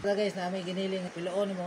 Guys, namin giniling piloon mo.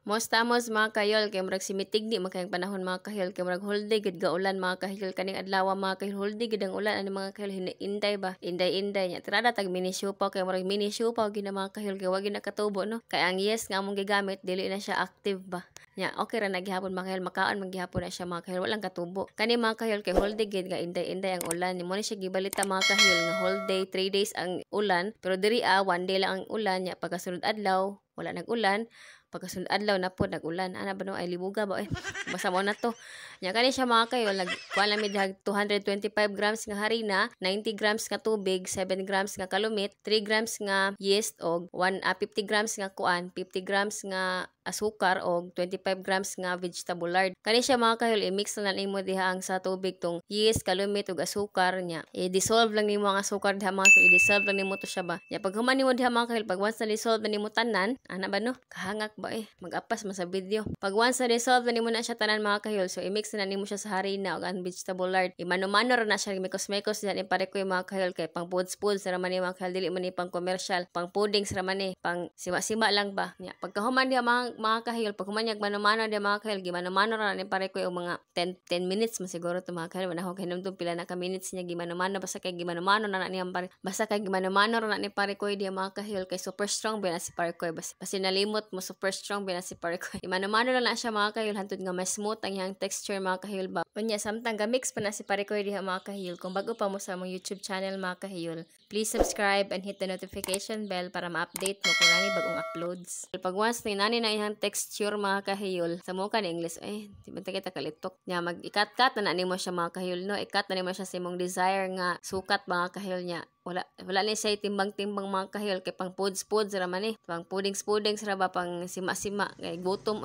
Mostamos mga kahil kay murag simitig di makayang panahon mga kahil kay murag holiday gid gaulan mga kahil kaning adlaw mga kahil holiday gid ang ulan ani mga kahil inday ba inday nya tirada tag mini siopaw kay murag mini siopaw gid mga kahil kay wagi nakatubo no kay ang yes nga among gigamit dili na siya active ba nya okay ra naghihapon mga kahil makaon maghihapon na siya mga kahil walang katubo kani mga kahil kay holiday gid nga inday ang ulan ni mo ni siya gibalita mga kahil nga holiday 3 days ang ulan pero diri 1 day lang ang ulan nya pagkasunod adlaw wala nag-ulan pagkasunod adlaw na po nag-ulan ana ba no ay libuga ba basta mo na to nya kani siya mga kayo kuha lang mi 225 grams nga harina 90 grams nga tubig 7 grams nga kalumit 3 grams nga yeast og 50 grams nga kuan 50 grams nga asukar og 25 grams nga vegetable lard kani siya mga kahil i-mix na nimo diha ang sa tubig tong yeast kalumit ug asukar nya i-dissolve lang nimo ang asukar diha mga kahil i-dissolve lang nimo to siya ba nya pag human nimo diha mga kahil pag once na dissolve na nimo tanan ana ba no kahangak ba mag-apas man sa video pag once na dissolve na nimo na siya tanan mga kahil so i-mix na nimo siya sa harina ug ang vegetable lard imano-mano ra na siya mekos-mekos diha ni pare ko mga kahil kay pang foods ra man ni mga kahil dili man ni pang commercial pang puddings ra man ni pang sima-sima lang ba nya pagkahuman diha mga kahil pag humanyag mano-mano di mga kahil gimano-mano ra ni pare ko yung mga 10 minutes masiguro to mga kahil manahog kay namtong pila na ka minutes niya gimano-mano basta kay gimano-mano na niyang pare basta kay gimano-mano ra na ni pare ko di mga kahil kay super strong ba na si pare ko basta nalimot mo super strong ba na si pare ko gimano-mano na siya mga kahil hantud nga mas smooth ang iyang texture mga kahil ba unya samtang ga mix pa na si pare ko di mga kahil kung bago pa mo sa among YouTube channel mga kahil please subscribe and hit the notification bell para ma-update mo kung nani bagong uploads pag once ni nani na iyang texture mga kahiyol sa mo kan English di ba kita kalitok nya mag ikat-kat na nimo siya mga kahiyol no ikat na nimo siya sa imong desire nga sukat mga kahiyol nya wala ni siya timbang-timbang mga kahiyol kay pang foods ra man pang puddings ra ba pang sima-sima kay gutom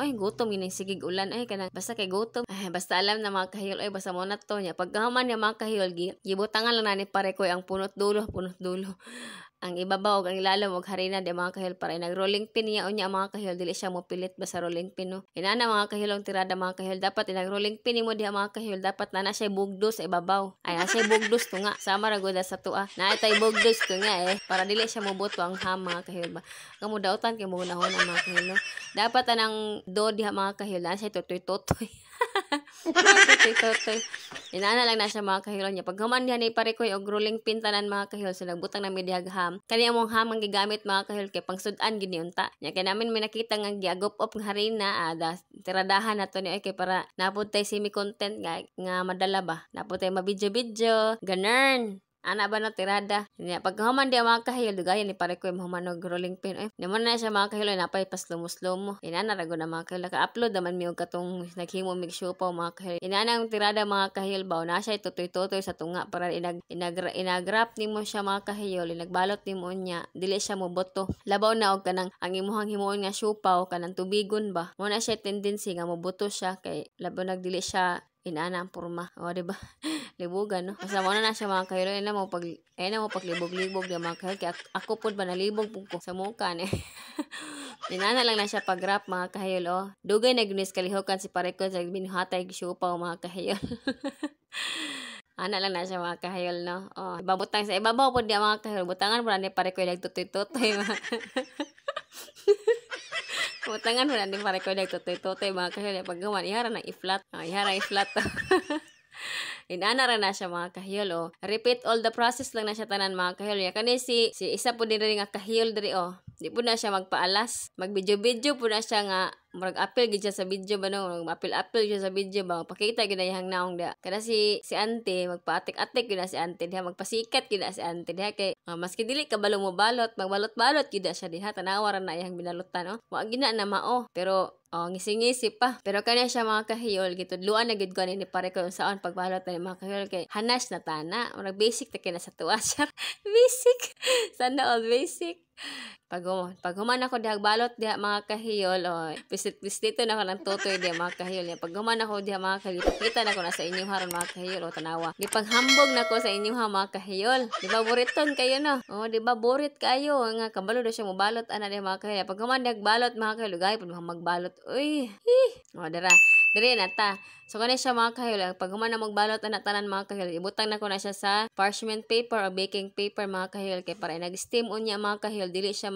gining sigig ulan kanang basta kay gutom basta alam na mga kahiyol basta mo na to nya pagkahuman niya mga kahiyol gibutangan lang na ni pare ko ang punot dulo ang ibabaw ug ang ilalom og harina di mga kahil para nag-rolling pin niya unya mga kahil dili siya mo pilit basta rolling pin no inana mga kahilong tirada mga kahil dapat nag-rolling pin nimo diha mga kahil dapat na siya bugdos sa ibabaw ay na siya bugdos to nga sama ra gud sa tua na tay bugdos to nga para dili siya mobuto ang ham mga kahil ba kamo dautan kay mo nahon ang mga kahil no dapat anang do diha mga kahil na siya totoy inana lang na siya mga kahilon niya pag human diha ni pare ko og rolling pin tanan mga kahil so nagbutang na mi diha ham kani among ham ang gigamit mga kahil kay pangsudan gid ni unta nya kay namin may nakita nga giagop op nga harina tiradahan nato ni kay para napud tay semi content nga madala ba napud tay mabidyo ganern ana ba no tirada nya pagkahuman di mga kahil dugayan ni pare ko mahuman og rolling pin naman na siya mga kahil napay pa slow mo inana ra gud na mga kahil ka-upload naman mi og katong naghimo mig show pa mga kahil inana ang tirada mga kahil ba na siya tutoy sa tunga para inagrap nimo siya mga kahil inagbalot nimo nya dili siya mo boto labaw na og kanang ang imuhang himuon nga siopaw kanang tubigon ba mo na siya tendency nga mo boto siya kay labaw nagdili siya inana ang porma di ba libugan no basta mo na siya mga kahil na mo paglibog-libog di mga kahil kay ako pud ba nalibog pud ko sa muka ni inana lang na siya pag-wrap mga kahil dugay na gunis kalihokan si pare ko sa binuhatay siopaw mga kahil ana lang na siya mga kahil no babutang sa ibabaw pud di mga kahil butangan mo ni pare ko nagtutoy butangan mo na din pare ko nagtutoy mga kahil pag guman ihara na i-flat inana ra na siya mga kahil repeat all the process lang na siya tanan mga kahil kani si isa po din nga kahil diri di po na siya magpaalas mag-video po na siya nga mag-appeal gid siya sa video ba no mag-appeal siya sa video ba pakita gid yang naong dia kada si ante magpaatik-atik gid na si ante diha magpasikat gid na si ante diha kay maski dili kabalo mo balot magbalot-balot gid siya diha tanawa ra na iyang binalutan wa gid na mao pero ngisi-ngisi pa pero kanya siya mga kahiyol gitudluan na gid ko ni pare ko saon pagbalot ni mga kahiyol kay hanas na tana murag basic ta kay na sa tuwa siya basic sana all basic pag human ako diha balot diha mga kahiyol pisit-pisito na ko ng tutoy diha mga kahiyol pag human ako diha mga kahiyol kita na ko na sa inyo haron mga kahiyol tanawa di paghambog na ko sa inyo mga kahiyol di ba buriton kayo no di ba burit kayo nga kabalo do siya mo balot ana diha mga kahiyol pag human diha balot mga kahiyol gay pud magbalot dara Diri na ta. So kani siya mga kahil, pag human na magbalot na tanan mga kahil, ibutang na ko na siya sa parchment paper o baking paper mga kahil, kay para nag-steam unya mga kahil, dili siya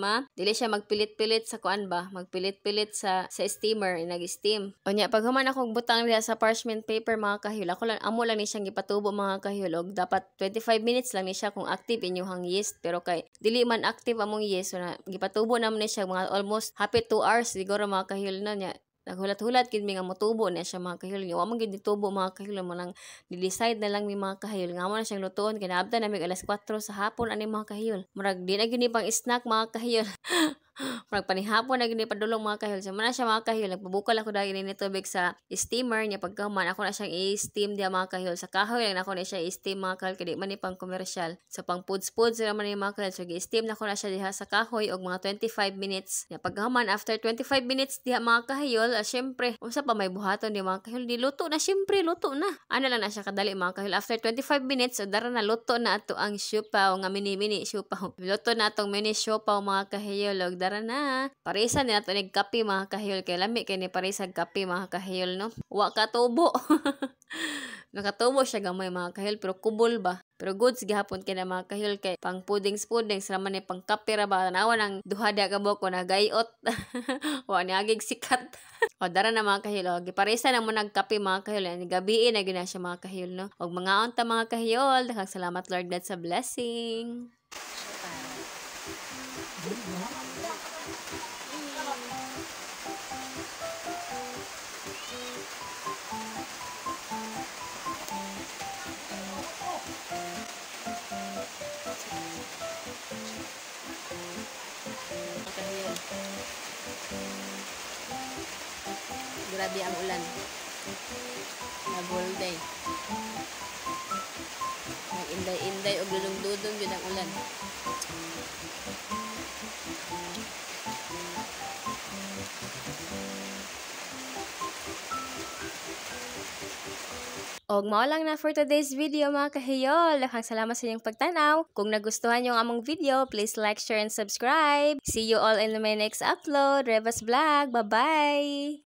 magpilit-pilit sa kuan ba, magpilit-pilit sa steamer, nag-steam. Unya pag human akong butang niya sa parchment paper mga kahil, amo lang ni siyang gipatubo mga kahil, og dapat 25 minutes lang ni siya kung active inyong yeast, pero kay dili man active among yeast, so na gipatubo naman ni siya mga almost happy 2 hours siguro mga kahil na niya. Naghulat-hulat gid mi nga motubo na siya mga kahil. Wa man gid ditubo mga kahil, mo lang di-decide na lang mi mga kahil nga mo na siyang lutuon, kinaabtan na mi alas 4 sa hapon ani mga kahil. Murag di na gyud ni pang snack mga kahil. Murag panihapon na gini padulong mga kahil. So man na siya mga kahil, nagpabukal ako dahil ni tubig sa steamer niya, pagkahuman ako na siyang i-steam dia mga kahil. Sa kahoy lang ako na siya i-steam mga kahil, kadi man ni pang commercial. So pang foods naman ni mga kahil. So i-steam na ko na siya diha sa kahoy og mga 25 minutes. Ya pagkahuman after 25 minutes diha mga kahil, syempre unsa pa may buhaton di mga kahil, di luto na, syempre luto na. Ano lang na siya kadali mga kahil. After 25 minutes, so dara na luto na ato ang siopaw nga mini siopaw. Luto na atong mini siopaw mga kahil. Dara na. Parisan na nato nig kape mga kahil, kay lami kay ni parisag kape mga kahil, no. Wa katubo. Nakatubo siya gamay mga kahil, pero kubol ba. Pero goods gihapon kay na mga kahil, kay pang pudings raman ni pang kape ra ba. Nawa nang duhada ka buko na gayot. Wa ni agig sikat. O dara na mga kahil, giparisan na mo nagkape mga kahil, ni gabi na gina siya mga kahil, no. Og mga unta mga kahil, daghang salamat Lord God sa blessing. Grabe ang ulan. Nag-whole day. Nag-inday-inday o dudong-dudong yun ang ulan. Og mao lang na for today's video mga kahiyol. Daghang salamat sa inyong pagtanaw. Kung nagustuhan niyo ang among video, please like, share, and subscribe. See you all in my next upload. Revas Vlog. Bye-bye!